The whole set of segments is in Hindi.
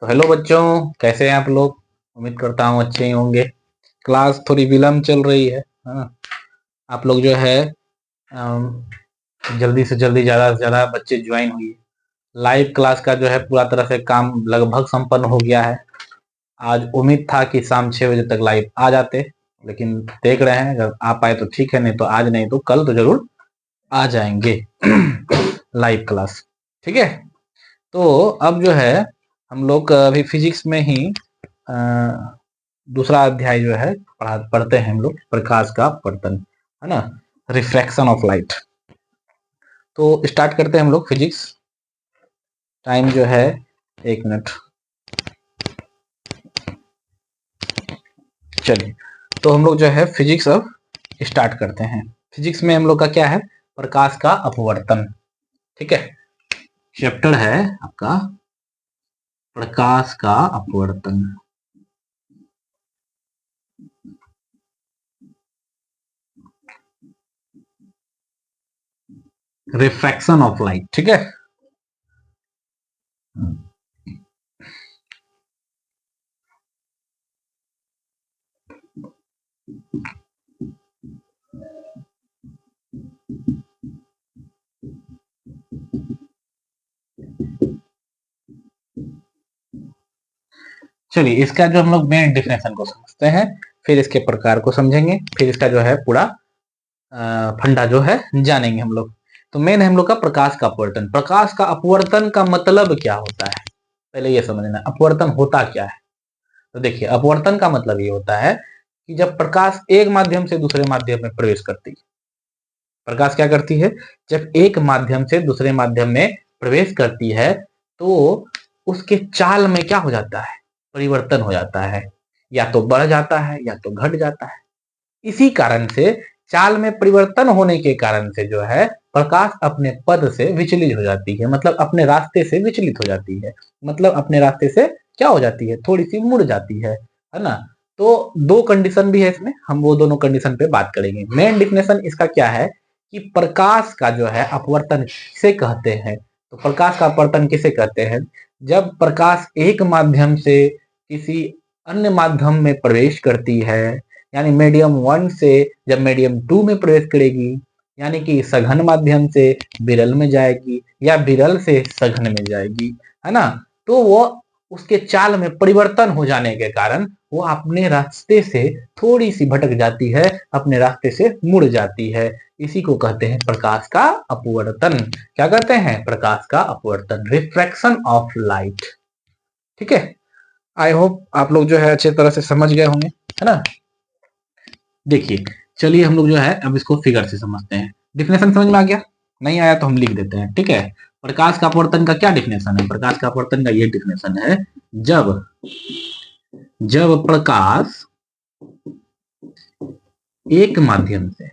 तो हेलो बच्चों, कैसे हैं आप लोग। उम्मीद करता हूँ अच्छे ही होंगे। क्लास थोड़ी विलम्ब चल रही है ना। आप लोग जो है जल्दी से जल्दी ज़्यादा से ज़्यादा बच्चे ज्वाइन हुई। लाइव क्लास का जो है पूरा तरह से काम लगभग संपन्न हो गया है। आज उम्मीद था कि शाम 6 बजे तक लाइव आ जाते, लेकिन देख रहे हैं अगर आ पाए तो ठीक है, नहीं तो आज नहीं तो कल तो जरूर आ जाएंगे लाइव क्लास। ठीक है, तो अब जो है हम लोग अभी फिजिक्स में ही दूसरा अध्याय जो है पढ़ते हैं हम लोग, प्रकाश का अपवर्तन, है ना, रिफ्रैक्शन ऑफ लाइट। तो स्टार्ट करते हैं हम लोग फिजिक्स। टाइम जो है 1 मिनट। चलिए, तो हम लोग जो है फिजिक्स अब स्टार्ट करते हैं। फिजिक्स में हम लोग का क्या है, प्रकाश का अपवर्तन। ठीक है, चैप्टर है आपका प्रकाश का अपवर्तन, रिफ्रैक्शन ऑफ लाइट। ठीक है, चलिए इसका जो हम लोग मेन डिफिनेशन को समझते हैं, फिर इसके प्रकार को समझेंगे, फिर इसका जो है पूरा फंडा जो है जानेंगे हम लोग। तो मेन है हम लोग का प्रकाश का अपवर्तन। प्रकाश का अपवर्तन का मतलब क्या होता है, पहले ये समझना, अपवर्तन होता क्या है। तो देखिए, अपवर्तन का मतलब ये होता है कि जब प्रकाश एक माध्यम से दूसरे माध्यम में प्रवेश करती है। प्रकाश क्या करती है, जब एक माध्यम से दूसरे माध्यम में प्रवेश करती है तो उसके चाल में क्या हो जाता है, परिवर्तन हो जाता है, या तो बढ़ जाता है या तो घट जाता है। इसी कारण से चाल में परिवर्तन होने के कारण से जो है प्रकाश अपने पद से विचलित हो जाती है, मतलब अपने रास्ते से विचलित हो जाती है, मतलब अपने रास्ते से क्या हो जाती है, थोड़ी सी मुड़ जाती है ना। तो दो कंडीशन भी है इसमें, हम वो दोनों कंडीशन पे बात करेंगे। मेन डिफिनेशन इसका क्या है कि प्रकाश का जो है अपवर्तन किसे कहते हैं। तो प्रकाश का अपवर्तन किसे कहते हैं, जब प्रकाश एक माध्यम से किसी अन्य माध्यम में प्रवेश करती है, यानी मीडियम 1 से जब मीडियम 2 में प्रवेश करेगी, यानी कि सघन माध्यम से विरल में जाएगी या विरल से सघन में जाएगी, है ना। तो वो उसके चाल में परिवर्तन हो जाने के कारण वो अपने रास्ते से थोड़ी सी भटक जाती है, अपने रास्ते से मुड़ जाती है। इसी को कहते हैं प्रकाश का अपवर्तन। क्या कहते हैं, प्रकाश का अपवर्तन, रिफ्रैक्शन ऑफ लाइट। ठीक है, आई होप आप लोग जो है अच्छे तरह से समझ गए होंगे, है ना। देखिए, चलिए हम लोग जो है अब इसको फिगर से समझते हैं। डिफिनेशन समझ में आ गया, नहीं आया तो हम लिख देते हैं। ठीक है, प्रकाश का अपवर्तन का क्या डिफिनेशन है, प्रकाश का अपवर्तन का ये डिफिनेशन है, जब जब प्रकाश एक माध्यम से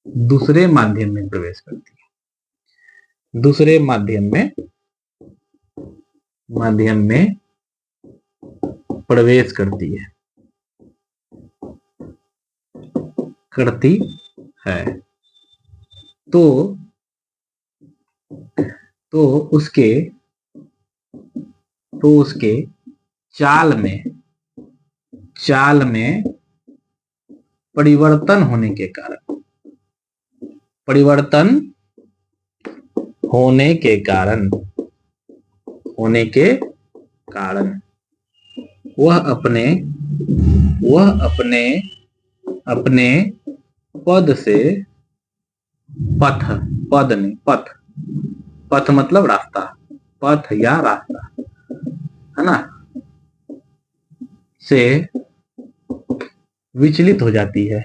दूसरे माध्यम में प्रवेश करती है, दूसरे माध्यम में प्रवेश करती है, तो उसके चाल में परिवर्तन होने के कारण वह अपने पद से पथ मतलब रास्ता, पथ या रास्ता, है ना, से विचलित हो जाती है,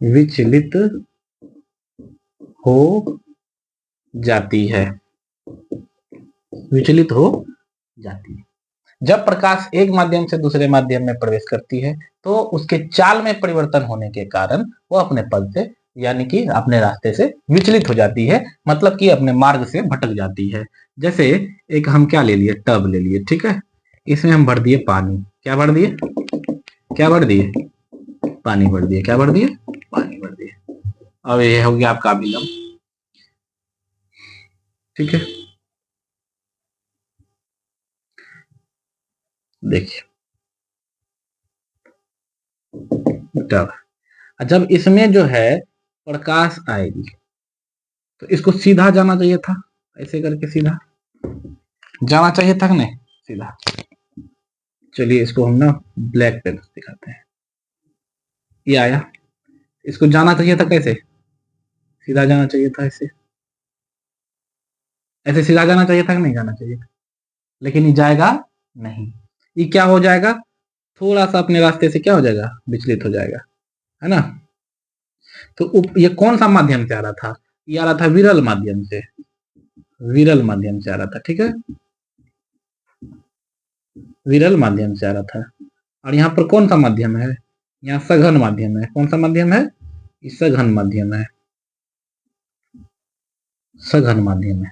विचलित हो जाती है। जब प्रकाश एक माध्यम से दूसरे माध्यम में प्रवेश करती है तो उसके चाल में परिवर्तन होने के कारण वो अपने पद से, यानी कि अपने रास्ते से विचलित हो जाती है, मतलब कि अपने मार्ग से भटक जाती है। जैसे एक हम क्या ले लिए, टब ले लिए, ठीक है, इसमें हम भर दिए पानी। क्या भर दिए, क्या भर दिए? पानी भर दिए। क्या भर दिए? पानी भर दिए। अब ये हो गया आपका अभिलंब। ठीक है, देखिए बेटा, जब इसमें जो है प्रकाश आएगी तो इसको सीधा जाना चाहिए था, ऐसे करके सीधा जाना चाहिए था कि नहीं? सीधा। चलिए इसको हम ना ब्लैक पेन दिखाते हैं। ये आया, इसको जाना चाहिए था कैसे? सीधा जाना चाहिए था, ऐसे ऐसे सीधा जाना चाहिए था कि नहीं जाना चाहिए? लेकिन ये जाएगा नहीं। ये क्या हो जाएगा? थोड़ा सा अपने रास्ते से क्या हो जाएगा? विचलित हो जाएगा, है ना? तो ये कौन सा माध्यम से आ रहा था? ये आ रहा था विरल माध्यम से। विरल माध्यम से आ रहा था, ठीक है, विरल माध्यम से आ रहा था। और यहाँ पर कौन सा माध्यम है? यहाँ सघन माध्यम है। कौन सा माध्यम है? सघन माध्यम है। सघन माध्यम है।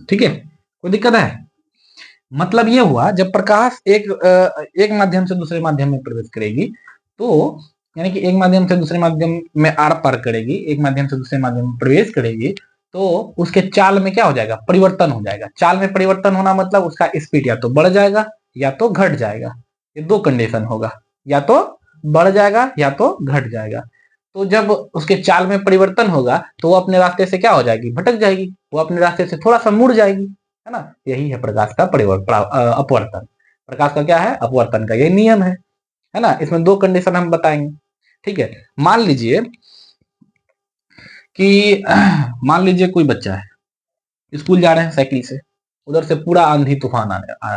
ठीक है, कोई दिक्कत है? मतलब ये हुआ, जब प्रकाश एक माध्यम से दूसरे माध्यम में प्रवेश करेगी तो यानी कि एक माध्यम से दूसरे माध्यम में आर पार करेगी, एक माध्यम से दूसरे माध्यम में प्रवेश करेगी, तो उसके चाल में क्या हो जाएगा? परिवर्तन हो जाएगा। चाल में परिवर्तन होना मतलब उसका स्पीड या तो बढ़ जाएगा या तो घट जाएगा। ये दो कंडीशन होगा, या तो बढ़ जाएगा या तो घट जाएगा। तो जब उसके चाल में परिवर्तन होगा तो वो अपने रास्ते से क्या हो जाएगी? भटक जाएगी। वो अपने रास्ते से थोड़ा सा मुड़ जाएगी, है ना? यही है प्रकाश का अपवर्तन। प्रकाश का क्या है? अपवर्तन का यही नियम है ना? इसमें दो कंडीशन हम बताएंगे। ठीक है, मान लीजिए कि मान लीजिए कोई बच्चा है, स्कूल जा रहे हैं साइकिल से, उधर से पूरा आंधी तूफान आ रहा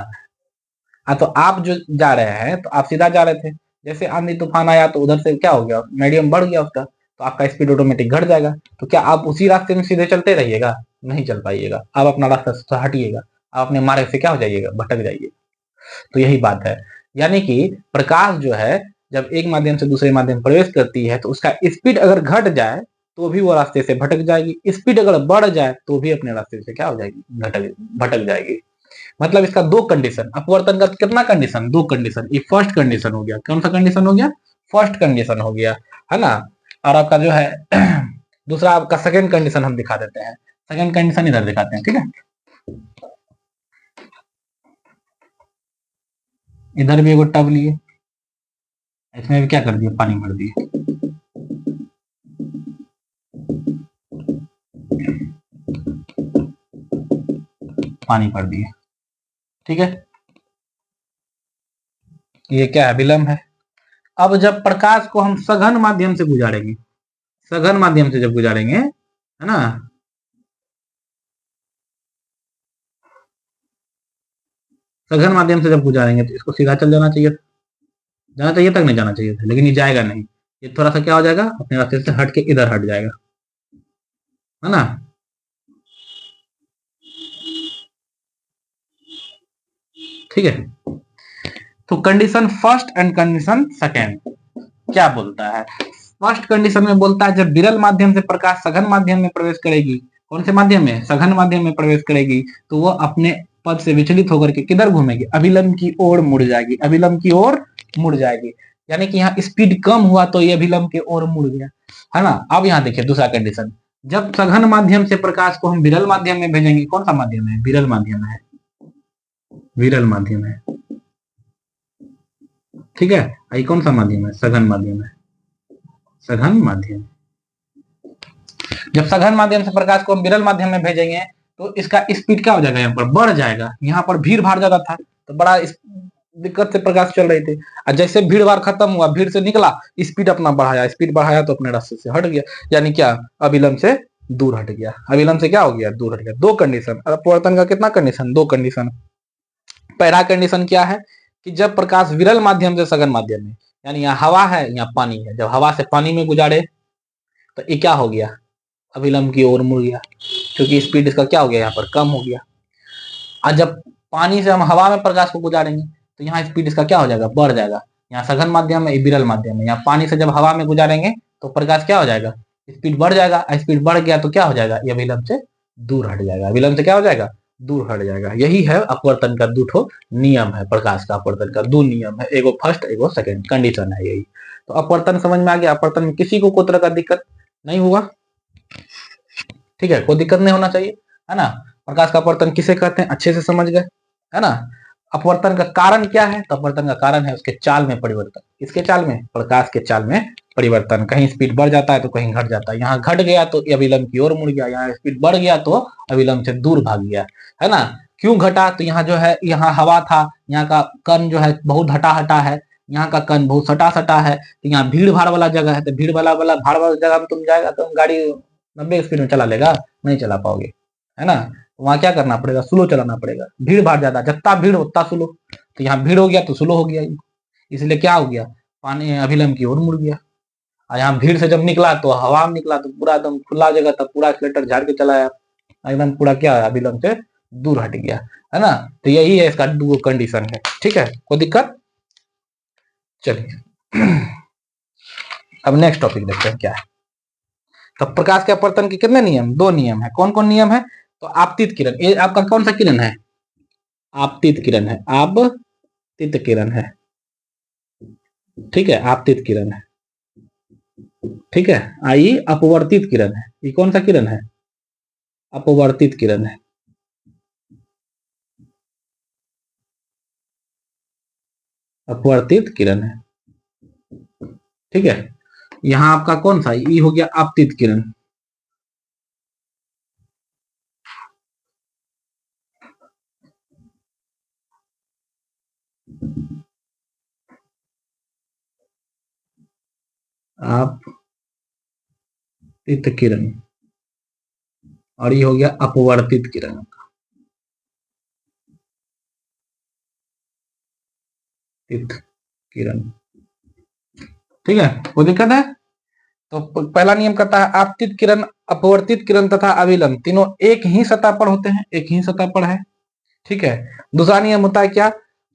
है। तो आप जो जा रहे हैं तो आप सीधा जा रहे थे, जैसे आंधी तूफान आया तो उधर से क्या हो गया? मीडियम बढ़ गया उसका, तो आपका स्पीड ऑटोमेटिक घट जाएगा। तो क्या आप उसी रास्ते में सीधे चलते रहिएगा? नहीं चल पाइएगा, आप अपना रास्ता से हटिएगा, आप अपने मार्ग से क्या हो जाइएगा? भटक जाइएगा। तो यही बात है, यानी कि प्रकाश जो है जब एक माध्यम से दूसरे माध्यम प्रवेश करती है तो उसका स्पीड अगर घट जाए तो भी वो रास्ते से भटक जाएगी, स्पीड अगर बढ़ जाए तो भी अपने रास्ते से क्या हो जाएगी? भटक जाएगी। मतलब इसका दो कंडीशन, अपवर्तन का कितना कंडीशन? दो कंडीशन। ये फर्स्ट कंडीशन हो गया। कौन सा कंडीशन हो गया? फर्स्ट कंडीशन हो गया, है ना? और आपका जो है दूसरा आपका सेकंड कंडीशन हम दिखा देते हैं। सेकंड कंडीशन इधर दिखाते हैं, ठीक है? इधर भी एक टब लिए, इसमें भी क्या कर दिया? पानी भर दिए। पानी भर दिए, ठीक है? ये क्या है? विलंब है। अब जब प्रकाश को हम सघन माध्यम से गुजारेंगे, सघन माध्यम से जब गुजारेंगे, है ना, सघन माध्यम से जब गुजारेंगे तो इसको सीधा चल जाना चाहिए था। जाना चाहिए तक नहीं जाना चाहिए था, लेकिन ये जाएगा नहीं। ये थोड़ा सा क्या हो जाएगा? अपने रास्ते से हट के इधर हट जाएगा, है ना? ठीक है, तो condition first and condition second क्या बोलता है? फर्स्ट कंडीशन में बोलता है जब विरल माध्यम से प्रकाश सघन माध्यम में प्रवेश करेगी, कौन से माध्यम में? सघन माध्यम में प्रवेश करेगी, तो वो अपने पद से विचलित होकर के किधर घूमेगी? अभिलंब की ओर मुड़ जाएगी। अभिलंब की ओर मुड़ जाएगी, यानी कि यहाँ स्पीड कम हुआ तो ये अभिलंब की ओर मुड़ गया, है ना? अब यहाँ देखिए दूसरा कंडीशन, जब सघन माध्यम से प्रकाश को हम विरल माध्यम में भेजेंगे, कौन सा माध्यम है? विरल माध्यम है। विरल माध्यम है, ठीक है? ये कौन सा माध्यम है? सघन माध्यम है। सघन माध्यम। जब सघन माध्यम से प्रकाश को हम विरल माध्यम में भेजेंगे तो इसका स्पीड क्या हो जाएगा? यहाँ पर बढ़ जाएगा। यहाँ पर भीड़ भाड़ ज्यादा था तो बड़ा दिक्कत से प्रकाश चल रही थी, और जैसे भीड़ भाड़ खत्म हुआ, भीड़ से निकला, स्पीड अपना बढ़ाया, स्पीड बढ़ाया तो अपने रास्ते से हट गया, यानी क्या? अभिलंब से दूर हट गया। अभिलंब से क्या हो गया? दूर हट गया। दो कंडीशन। अपवर्तन का कितना कंडीशन? दो कंडीशन। पहला कंडीशन क्या है कि जब प्रकाश विरल माध्यम से सघन माध्यम में, यानी यहाँ हवा है यहाँ पानी है, जब हवा से पानी में गुजारे तो ये क्या हो गया? अभिलंब की ओर मुड़ गया, क्योंकि स्पीड इसका क्या हो गया? यहाँ पर कम हो गया। और जब पानी से हम हवा में प्रकाश को गुजारेंगे तो यहाँ स्पीड इसका क्या हो जाएगा? बढ़ जाएगा। यहाँ सघन माध्यम है, विरल माध्यम है। यहाँ पानी से जब हवा में गुजारेंगे तो प्रकाश क्या हो जाएगा? स्पीड बढ़ जाएगा। स्पीड बढ़ गया तो क्या हो जाएगा? ये अभिलंब से दूर हट जाएगा। अभिलंब से क्या हो जाएगा? दूर हट जाएगा। यही है अपवर्तन का दो नियम है, प्रकाश का अपवर्तन का दो नियम है, एगो फर्स्ट एगो सेकंड कंडीशन है यही। तो अपवर्तन समझ में आ गया। अपवर्तन में किसी को कोई तरह का दिक्कत नहीं हुआ, ठीक है, कोई दिक्कत नहीं होना चाहिए, है ना। प्रकाश का अपवर्तन किसे कहते हैं अच्छे से समझ गए, है ना। अपवर्तन का कारण क्या है, तो अपवर्तन का कारण है उसके चाल में परिवर्तन। किसके चाल में, प्रकाश के चाल में परिवर्तन। कहीं स्पीड बढ़ जाता है तो कहीं घट जाता है, यहाँ घट गया तो अभिलंब की ओर मुड़ गया, यहाँ स्पीड बढ़ गया तो अभिलंब से दूर भाग गया, है ना। क्यों घटा, तो यहाँ जो है, यहाँ हवा था, यहाँ का कण जो है बहुत हटा हटा है, यहाँ का कण बहुत सटा सटा है, तो यहाँ भीड़ भाड़ वाला जगह है, तो भीड़ भाड़ वाला जगह में तुम जाएगा तो गाड़ी 90 स्पीड में चला लेगा, नहीं चला पाओगे, है ना। वहां क्या करना पड़ेगा, स्लो चलाना पड़ेगा, भीड़ भाड़ ज्यादा, जितना भीड़ उतना स्लो। तो यहाँ भीड़ हो गया तो स्लो हो गया, इसलिए क्या हो गया, पानी अभिलंब की ओर मुड़ गया। और यहाँ भीड़ से जब निकला तो हवा में निकला तो पूरा एकदम खुला जगह था, पूरा एक्सीलरेटर झाड़ के चलाया, एकदम पूरा क्या है, अभिलंब से दूर हट गया, है ना। तो यही है इसका दो कंडीशन है, ठीक है, कोई दिक्कत। चलिए अब नेक्स्ट टॉपिक देखते हैं क्या है। तो प्रकाश के अपवर्तन के कितने नियम, दो नियम है। कौन कौन नियम है, तो आपतित किरण, ये आपका कौन सा किरण है, आपतित किरण है, आपतित किरण है, ठीक है, आपतित किरण है, ठीक है। आई अपवर्तित किरण है, ये कौन सा किरण है, अपवर्तित किरण है, अपवर्तित किरण है, ठीक है। यहां आपका कौन सा, ये हो गया आपतित किरण, आपतित किरण, और ये हो गया अपवर्तित किरण, किरण, ठीक है, कोई दिक्कत है। तो पहला नियम कहता है आपतित किरण, अपवर्तित किरण तथा अभिलंब तीनों एक ही सतह पर होते हैं, एक ही सतह पर है, ठीक है। दूसरा नियम होता है क्या,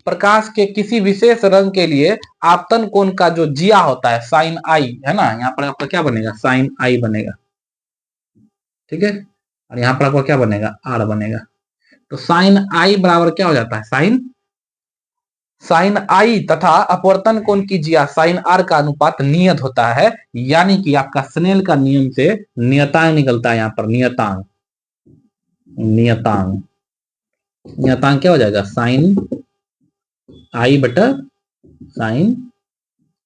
प्रकाश के किसी विशेष रंग के लिए आपतन कोण का जो जिया होता है साइन आई, है ना, यहाँ पर आपका क्या बनेगा, साइन आई बनेगा, ठीक है। और यहाँ पर आपका क्या बनेगा, आर बनेगा। तो साइन आई बराबर क्या हो जाता है, साइन साइन आई तथा अपवर्तन कोण की जिया साइन आर का अनुपात नियत होता है, यानी कि आपका स्नेल का नियम से नियतांक निकलता है, यहाँ पर नियतांक, नियतांक, नियतांक क्या हो जाएगा, साइन आई बटा साइन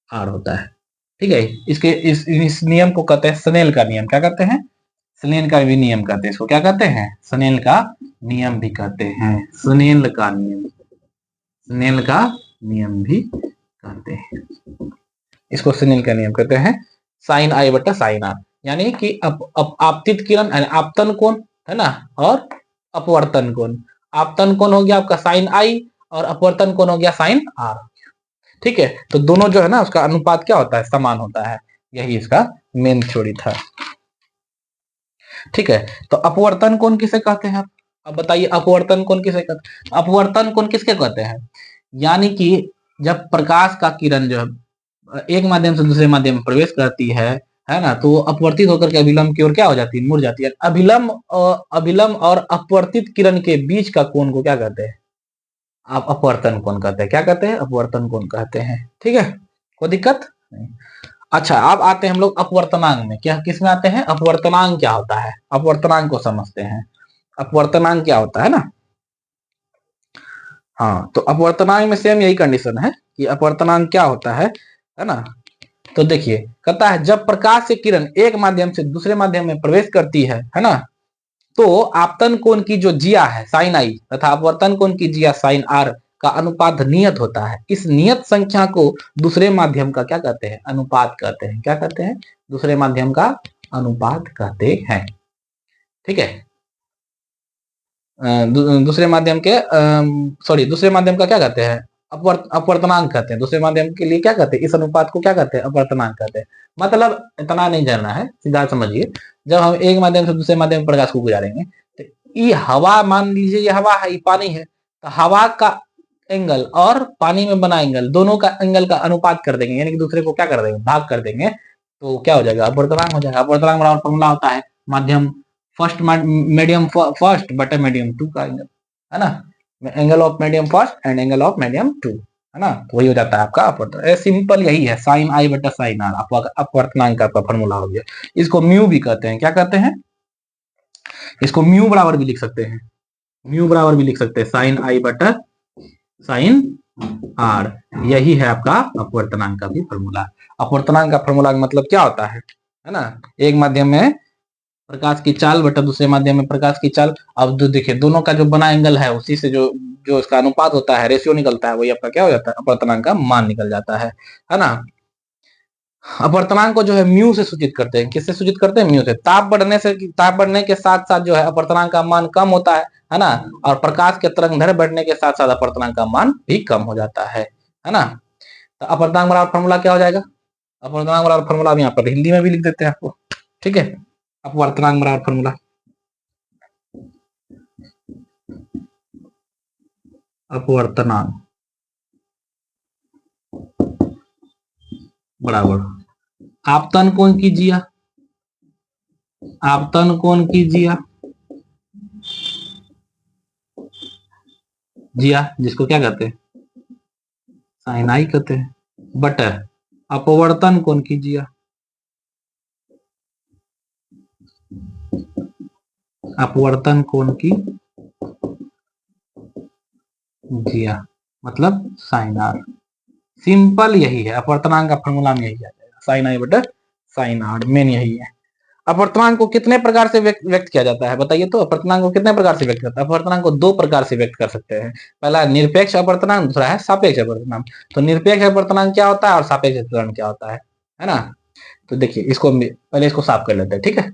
आर होता है, ठीक है। इसके इस नियम को कहते हैं स्नेल का नियम, क्या कहते हैं, स्नेल का भी नियम कहते हैं इसको, क्या कहते हैं, स्नेल का नियम भी कहते हैं, स्नेल का नियम, स्नेल का नियम भी कहते हैं, इसको स्नेल का नियम कहते हैं, साइन आई बटा साइन आर, यानी कि आपतित किरण आपतन कोण, है ना, और अपवर्तन कोण। आपतन कोण हो गया आपका साइन आई और अपवर्तन कोण हो गया साइन आर, ठीक है। तो दोनों जो है ना उसका अनुपात क्या होता है, समान होता है, यही इसका मेन थ्योरी था, ठीक है। तो अपवर्तन कोण किसे कहते हैं, अब बताइए अपवर्तन कोण किसे कहते हैं, अपवर्तन कोण किसके कहते हैं, यानी कि जब प्रकाश का किरण जो है एक माध्यम से दूसरे माध्यम में प्रवेश करती है ना, तो वो अपवर्तित होकर के अभिलंब की ओर क्या हो जाती है, मुड़ जाती है। अभिलंब और अपवर्तित किरण के बीच का कोण को क्या कहते हैं, आप अपवर्तन कोण कहते हैं, क्या कहते हैं, अपवर्तन कोण कहते हैं, ठीक है, कोई दिक्कत नहीं। अच्छा अब आते हैं हम लोग अपवर्तनांक में, क्या किसमें आते हैं, अपवर्तनांक क्या होता है, अपवर्तनांक को समझते हैं। अपवर्तनांक क्या होता है ना, हाँ, तो अपवर्तनांक में सेम यही कंडीशन है कि अपवर्तनांक क्या होता है ना। तो देखिए कहता है जब प्रकाश से किरण एक माध्यम से दूसरे माध्यम में प्रवेश करती है ना, तो आपतन कोण की जो जिया है साइन आई तथा अपवर्तन कोण की जिया साइन आर का अनुपात नियत होता है। इस नियत संख्या को दूसरे माध्यम का क्या कहते हैं, अनुपात कहते हैं, क्या कहते हैं, दूसरे माध्यम का अनुपात कहते हैं, ठीक है। दूसरे माध्यम के सॉरी दूसरे माध्यम का क्या कहते हैं, अपवर्तनांक कहते हैं, दूसरे माध्यम के लिए क्या कहते हैं, इस अनुपात को क्या कहते हैं, अपवर्तनांक कहते हैं। मतलब इतना नहीं जानना है, सीधा समझिए, जब हम एक माध्यम से दूसरे माध्यम में प्रकाश को गुजारेंगे तो ये हवा, मान लीजिए ये हवा है, ये पानी है, तो हवा का एंगल और पानी में बना एंगल, दोनों का एंगल का अनुपात कर देंगे, यानी कि दूसरे को क्या कर देंगे, भाग कर देंगे, तो क्या हो जाएगा, अपवर्तनांक हो जाएगा। अपवर्तनांक बराबर फॉर्मूला होता है माध्यम फर्स्ट मीडियम फर्स्ट बटे मीडियम टू का एंगल, है ना, angle of medium first and angle of medium two, है ना, तो वही हो जाता है आपका अपवर्तनांक। सिंपल यही है, साइन आई बटा साइन आर आपका अपवर्तनांक का फॉर्मूला हो गया। इसको म्यू भी कहते हैं, क्या कहते हैं, इसको म्यू बराबर भी लिख सकते हैं, म्यू बराबर भी लिख सकते हैं साइन आई बटा साइन आर, यही है आपका अपवर्तनांक का भी फॉर्मूला। अपवर्तनांक का फॉर्मूला का मतलब क्या होता है ना, एक माध्यम में प्रकाश की चाल बटा दूसरे माध्यम में प्रकाश की चाल। अब देखिए दोनों का जो बना एंगल है उसी से जो जो इसका अनुपात होता है, रेशियो निकलता है, वही आपका क्या हो जाता है, अपवर्तनांक का मान निकल जाता है ना। अपवर्तनांक को जो है म्यू से सूचित करते हैं, किससे सूचित करते हैं, म्यू से। ताप बढ़ने के साथ साथ जो है अपवर्तनांक का मान कम होता है ना, और प्रकाश के तरंग बढ़ने के साथ साथ अपवर्तनांक का मान भी कम हो जाता है ना। तो अपवर्तनांक बराबर फॉर्मूला क्या हो जाएगा, अपवर्तनांक बराबर फॉर्मूला हम यहाँ पर हिंदी में भी लिख देते हैं आपको, ठीक है। अपवर्तनांक बराबर फॉर्मूला अपवर्तनांक बराबर आपतन कोण की जिया, आपतन कोण की जिया, जिया जिसको क्या कहते हैं, साइन आई कहते हैं, बट अपवर्तन कोण की जिया, अपवर्तन कोण की जिया मतलब साइन आर। सिंपल यही है, अपवर्तनांक का फॉर्मूला में यही आ जाएगा, साइन आई बटा साइन आर, मेन यही है। अपवर्तनांक को कितने प्रकार से व्यक्त किया जाता है बताइए तो, अपवर्तनांक को कितने प्रकार से व्यक्त करता है, अपवर्तनांक को दो प्रकार से व्यक्त कर सकते हैं, पहला है निरपेक्ष अपवर्तनांक, दूसरा है सापेक्ष अपवर्तनांक। तो निरपेक्ष अपवर्तनांक क्या होता है और सापेक्ष अपवर्तनांक क्या होता है ना। तो देखिए इसको पहले इसको साफ कर लेते हैं, ठीक है,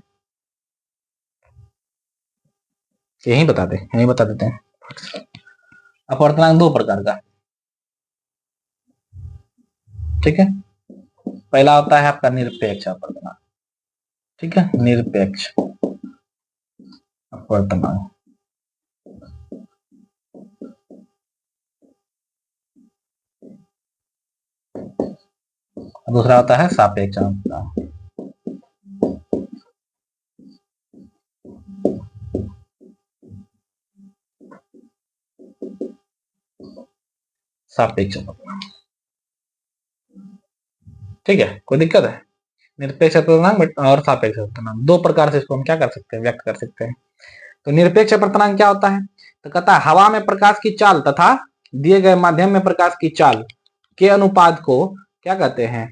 यही बता देते हैं। अपवर्तनांक दो प्रकार का, ठीक है, पहला होता है आपका निरपेक्ष अपवर्तनांक, ठीक है, निरपेक्ष अपवर्तनांक। दूसरा होता है सापेक्ष अपवर्तनांक। सापेक्ष अपवर्तनांक, ठीक है, कोई दिक्कत है। निरपेक्ष अपवर्तनांक और सापेक्ष अपवर्तनांक दो प्रकार से इसको हम क्या कर सकते हैं, व्यक्त कर सकते हैं। तो निरपेक्ष अपवर्तनांक क्या होता है, तो कहता है हवा में प्रकाश की चाल तथा दिए गए माध्यम में प्रकाश की चाल के अनुपात को क्या कहते हैं,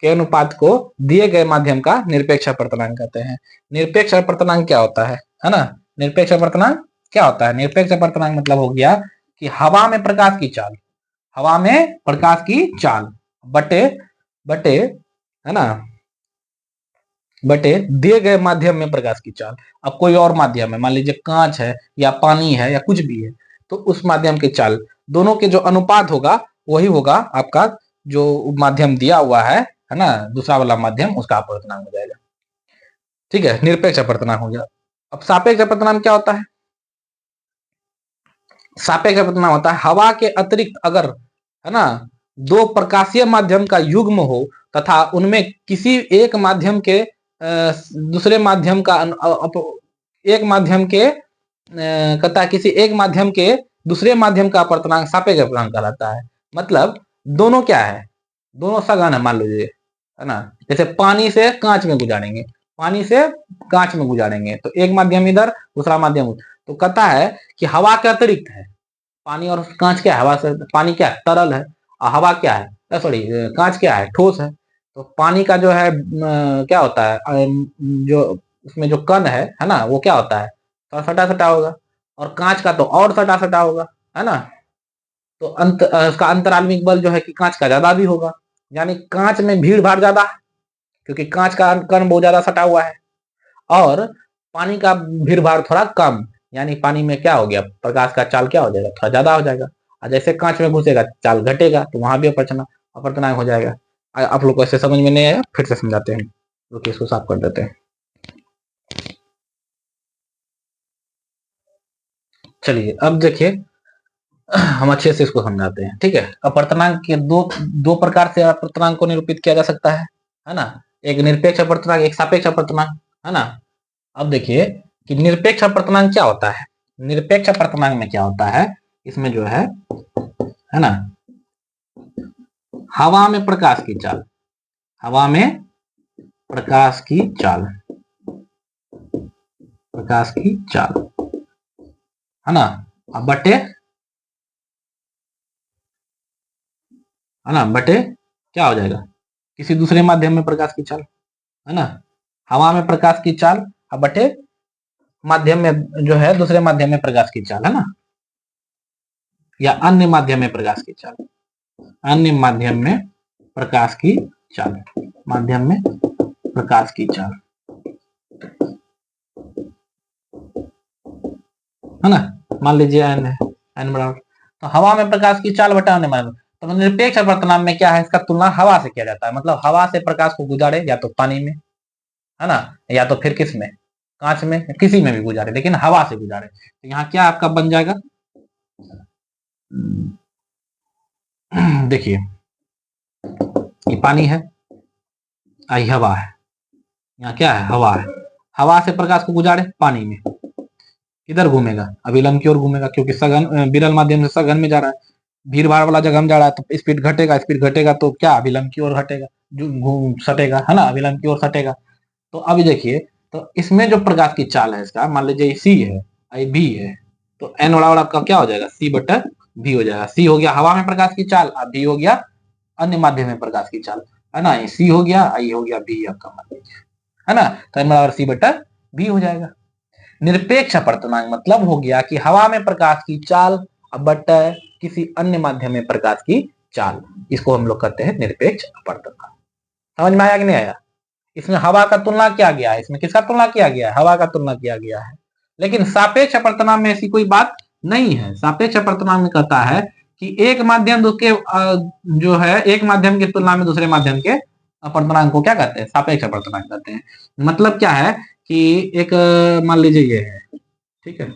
के अनुपात को दिए गए माध्यम का निरपेक्ष अपवर्तनांक कहते हैं। निरपेक्ष अपवर्तनांक क्या होता है ना, निरपेक्ष अपवर्तनांक क्या होता है, निरपेक्ष अपवर्तनांक मतलब हो गया कि हवा में प्रकाश की चाल, हवा में प्रकाश की चाल बटे बटे है ना, बटे दिए गए माध्यम में प्रकाश की चाल। अब कोई और माध्यम है, मान लीजिए कांच है या पानी है या कुछ भी है, तो उस माध्यम की चाल, दोनों के जो अनुपात होगा वही होगा आपका जो माध्यम दिया हुआ है ना, दूसरा वाला माध्यम, उसका अपवर्तनांक हो जाएगा, ठीक है, निरपेक्ष अपवर्तनांक हो गया। अब सापेक्ष अपवर्तनांक क्या होता है, सापेक्ष अपवर्तनांक होता है हवा के अतिरिक्त अगर है ना दो प्रकाशीय माध्यम का युग्म हो तथा उनमें किसी एक माध्यम के दूसरे माध्यम का एक माध्यम के कहता है किसी एक माध्यम के दूसरे माध्यम का अपवर्तनांक सापेक्ष अपवर्तनांक कहलाता है। मतलब दोनों क्या है, दोनों सघन है, मान लीजिए है ना, जैसे पानी से कांच में गुजारेंगे, पानी से कांच में गुजारेंगे, तो एक माध्यम इधर दूसरा माध्यम, तो कहता है कि हवा के अतिरिक्त है, पानी और कांच क्या है, हवा से पानी क्या है, तरल है, और हवा क्या है, सॉरी कांच क्या है, ठोस है। तो पानी का जो है क्या होता है, जो उसमें जो कण है ना, वो क्या होता है, थोड़ा सटा सटा होगा, और कांच का तो और सटा सटा होगा, है ना। तो उसका अंतरालविक बल जो है कि कांच का ज्यादा भी होगा, यानी कांच में भीड़ भाड़ ज्यादा, क्योंकि कांच का कण बहुत ज्यादा सटा हुआ है, और पानी का भीड़ भाड़ थोड़ा कम, यानी पानी में क्या हो गया, प्रकाश का चाल क्या हो जाएगा, थोड़ा ज्यादा हो जाएगा, और जैसे कांच में घुसेगा चाल घटेगा, तो वहां भी अपवर्तनांक हो जाएगा। आप लोग को ऐसे समझ में नहीं आया, फिर से समझाते हैं, तो इसको साफ कर देते हैं। चलिए अब देखिए हम अच्छे से इसको समझाते हैं, ठीक है। अपवर्तनांक के दो दो प्रकार से अपवर्तनांक को निरूपित किया जा सकता है ना, एक निरपेक्ष अपवर्तनांक, एक सापेक्ष अपवर्तनांक, है ना। अब देखिए कि निरपेक्ष अपर्तनांक क्या होता है। निरपेक्ष अपर्तनांक में क्या होता है, इसमें जो है ना, हवा में प्रकाश की चाल, हवा में प्रकाश की चाल, प्रकाश की चाल, है ना, अब बटे, है ना, बटे क्या हो जाएगा, किसी दूसरे माध्यम में प्रकाश की चाल, है ना, हवा में प्रकाश की चाल अब बटे माध्यम में जो है दूसरे माध्यम में प्रकाश की चाल, है ना, या अन्य माध्यम में प्रकाश की चाल, अन्य माध्यम में प्रकाश की चाल, माध्यम में प्रकाश की चाल, है ना, मान लीजिए एन है, एन बराबर, तो हवा में प्रकाश की चाल बटा अन्य माध्यम, तो निरपेक्ष अपर्तनांक में क्या है, इसका तुलना हवा से किया जाता है, मतलब हवा से प्रकाश को गुजारे या तो पानी में, है ना, या तो फिर किस में, कांच में, किसी में भी गुजारे, लेकिन हवा से गुजारे, तो यहाँ क्या आपका बन जाएगा, देखिए ये पानी है, आई हवा है, यहाँ क्या है, हवा है, हवा से प्रकाश को गुजारे पानी में, किधर घूमेगा, अभिलंब की ओर घूमेगा, क्योंकि सघन विरल माध्यम से सघन में जा रहा है, भीड़ भाड़ वाला जगह में जा रहा है तो स्पीड घटेगा, स्पीड घटेगा तो क्या अभिलंब की ओर घटेगा, जो सटेगा, है ना, अभिलंब की ओर सटेगा। तो अभी देखिए, तो इसमें जो प्रकाश की चाल है इसका, मान लीजिए सी है, आई बी है, तो एन बराबर आपका क्या हो जाएगा, सी बटा बी हो जाएगा। सी हो गया हवा में प्रकाश की चाल, अब बी हो गया अन्य माध्यम में प्रकाश की चाल, है ना, सी हो गया, आई हो गया, बी आपका मान लीजिए, है ना, तो एन बराबर सी बटा बी हो जाएगा। निरपेक्ष अपर्तनांक मतलब हो गया कि हवा में प्रकाश की चाल बटा किसी अन्य माध्यम में प्रकाश की चाल, इसको हम लोग कहते हैं निरपेक्ष अपर्तनांक। समझ में आया कि नहीं आया। इसमें हवा का तुलना किया गया है, इसमें किसका तुलना किया गया है, हवा का तुलना किया गया है। लेकिन सापेक्ष अपर्तनांक में ऐसी कोई बात नहीं है। सापेक्ष अपर्तनांक में कहता है कि एक माध्यम के जो है एक माध्यम की तुलना में दूसरे माध्यम के अपर्तनांक को क्या कहते हैं, सापेक्ष अपर्तनांक कहते हैं। मतलब क्या है कि एक मान लीजिए ये है, ठीक है,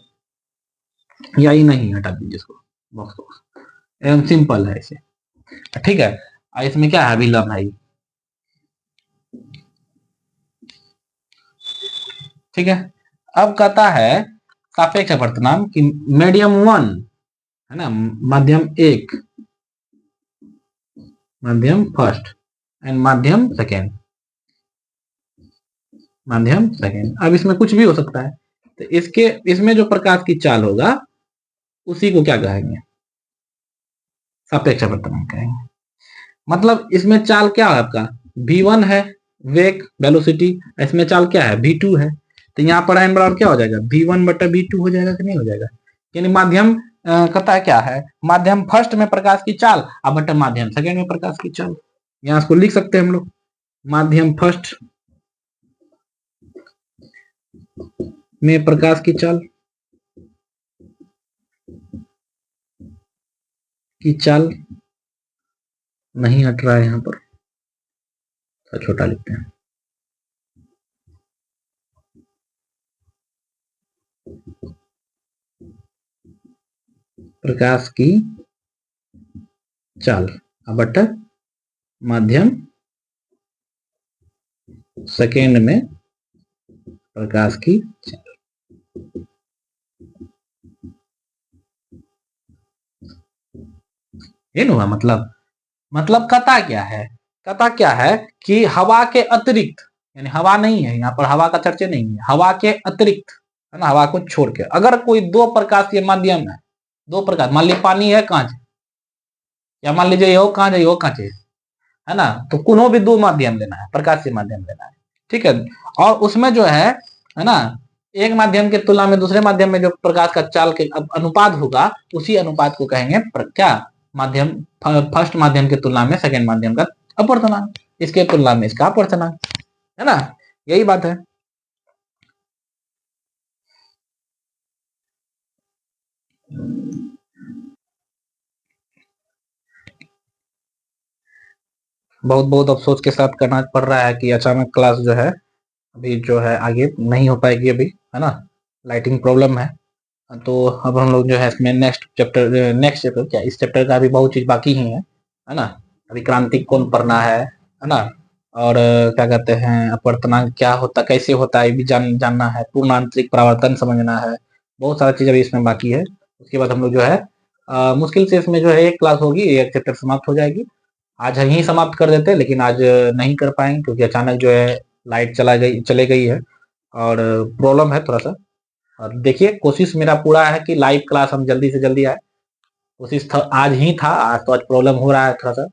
या ही नहीं, हटा दीजिए इसको, बॉक्स बॉक्स एकदम सिंपल है इसे, ठीक है। इसमें क्या है, अभिलंब है, ठीक है। अब कहता है सापेक्ष अपर्तनांक कि मीडियम वन, है ना, माध्यम एक, माध्यम फर्स्ट एंड माध्यम सेकेंड, माध्यम सेकेंड। अब इसमें कुछ भी हो सकता है, तो इसमें जो प्रकाश की चाल होगा उसी को क्या कहेंगे, सापेक्ष अपर्तनांक कहेंगे। मतलब इसमें चाल क्या है आपका, v1 है, वेग वेलोसिटी, इसमें चाल क्या है, v2 है, तो यहाँ पर एन बराबर क्या हो जाएगा, v1 बटा v2 हो जाएगा कि नहीं हो जाएगा। यानी माध्यम कहता है क्या है, माध्यम फर्स्ट में प्रकाश की चाल अब बटा माध्यम सेकेंड में प्रकाश की चाल। यहाँ इसको लिख सकते हैं हम लोग, माध्यम फर्स्ट में प्रकाश की चाल, की चाल नहीं हट रहा है, यहाँ पर छोटा लिखते हैं, प्रकाश की चाल बटा माध्यम सेकेंड में प्रकाश की चाल। ये हुआ मतलब कहता क्या है, कहता क्या है कि हवा के अतिरिक्त, यानी हवा नहीं है यहाँ पर, हवा का चर्चा नहीं है, हवा के अतिरिक्त, है ना, हवा को छोड़ के अगर कोई दो प्रकाशीय माध्यम है, दो प्रकाश, मान लीजिए पानी है, कांच, या मान लीजिए यो कांच है, यो कांच है ना, तो कोनो भी दो माध्यम लेना है, प्रकाशीय माध्यम लेना है, ठीक है। और उसमें जो है ना, एक माध्यम की तुलना में दूसरे माध्यम में जो प्रकाश का चाल के अनुपात होगा, उसी अनुपात को कहेंगे क्या, माध्यम फर्स्ट माध्यम की तुलना में सेकंड माध्यम का अपवर्तनांक, इसके तुलना में इसका अपवर्तनांक, है ना, यही बात है। बहुत बहुत अफसोस के साथ करना पड़ रहा है कि अचानक क्लास जो है अभी जो है आगे नहीं हो पाएगी अभी, है ना, लाइटिंग प्रॉब्लम है। तो अब हम लोग जो है इसमें नेक्स्ट चैप्टर क्या, इस चैप्टर का भी बहुत चीज बाकी ही है ना, अभी क्रांतिक कौन पढ़ना है ना, और क्या कहते हैं अपवर्तनांक क्या होता, कैसे होता है ये भी जानना है, पूर्ण आंतरिक परावर्तन समझना है, बहुत सारा चीज अभी इसमें बाकी है। उसके बाद हम लोग जो है मुश्किल से इसमें जो है एक क्लास होगी, एक चैप्टर समाप्त हो जाएगी। आज ही समाप्त कर देते, लेकिन आज नहीं कर पाएंगे क्योंकि अचानक जो है लाइट चले गई है और प्रॉब्लम है थोड़ा सा। और देखिए कोशिश मेरा पूरा है कि लाइव क्लास हम जल्दी से जल्दी आए। कोशिश आज ही था, आज तो आज प्रॉब्लम हो रहा है थोड़ा सा।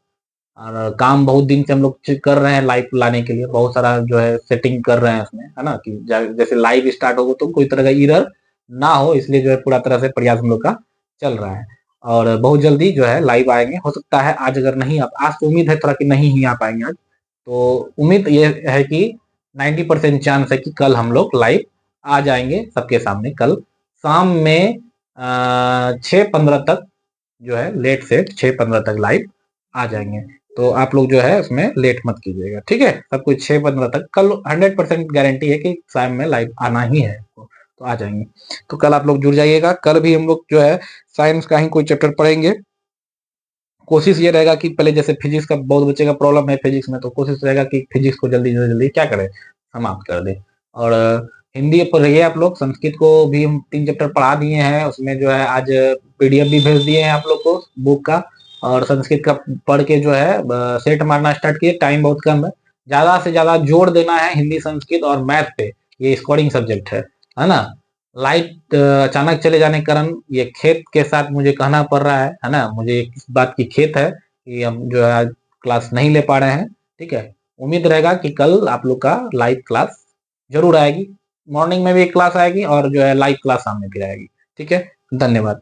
और काम बहुत दिन से हम लोग कर रहे हैं लाइव लाने के लिए, बहुत सारा जो है सेटिंग कर रहे हैं उसमें, है ना, कि जैसे लाइव स्टार्ट होगा तो कोई तरह का एरर ना हो, इसलिए जो है पूरा तरह से प्रयास हम लोग का चल रहा है। और बहुत जल्दी जो है लाइव आएंगे, हो सकता है आज अगर नहीं आज तो उम्मीद है थोड़ा कि नहीं ही आ पाएंगे आज, तो उम्मीद ये है कि 90% चांस है कि कल हम लोग लाइव आ जाएंगे सबके सामने, कल शाम में 6:15 तक जो है, लेट से 6:15 तक लाइव आ जाएंगे। तो आप लोग जो है उसमें लेट मत कीजिएगा, ठीक है। सब कुछ 6:15 तक कल 100% गारंटी है कि शाम में लाइव आना ही है, तो आ जाएंगे। तो कल आप लोग जुड़ जाइएगा। कल भी हम लोग जो है साइंस का ही कोई चैप्टर पढ़ेंगे। कोशिश ये रहेगा कि पहले जैसे फिजिक्स का बहुत बच्चे का प्रॉब्लम है फिजिक्स में, तो कोशिश रहेगा कि फिजिक्स को जल्दी जल्दी जल्दी क्या करें, समाप्त कर दे। और हिंदी पर रहिए आप लोग। संस्कृत को भी हम 3 चैप्टर पढ़ा दिए हैं, उसमें जो है आज पीडीएफ भी भेज दिए हैं आप लोग को बुक का। और संस्कृत का पढ़ के जो है सेट मारना स्टार्ट किए, टाइम बहुत कम है, ज्यादा से ज्यादा जोर देना है हिंदी संस्कृत और मैथ पे, ये स्कोरिंग सब्जेक्ट है ना। लाइट अचानक चले जाने के कारण ये खेत के साथ मुझे कहना पड़ रहा है ना, मुझे इस बात की खेत है कि हम जो है आज क्लास नहीं ले पा रहे हैं, ठीक है। उम्मीद रहेगा कि कल आप लोग का लाइव क्लास जरूर आएगी, मॉर्निंग में भी एक क्लास आएगी और जो है लाइव क्लास सामने भी आएगी, ठीक है। धन्यवाद।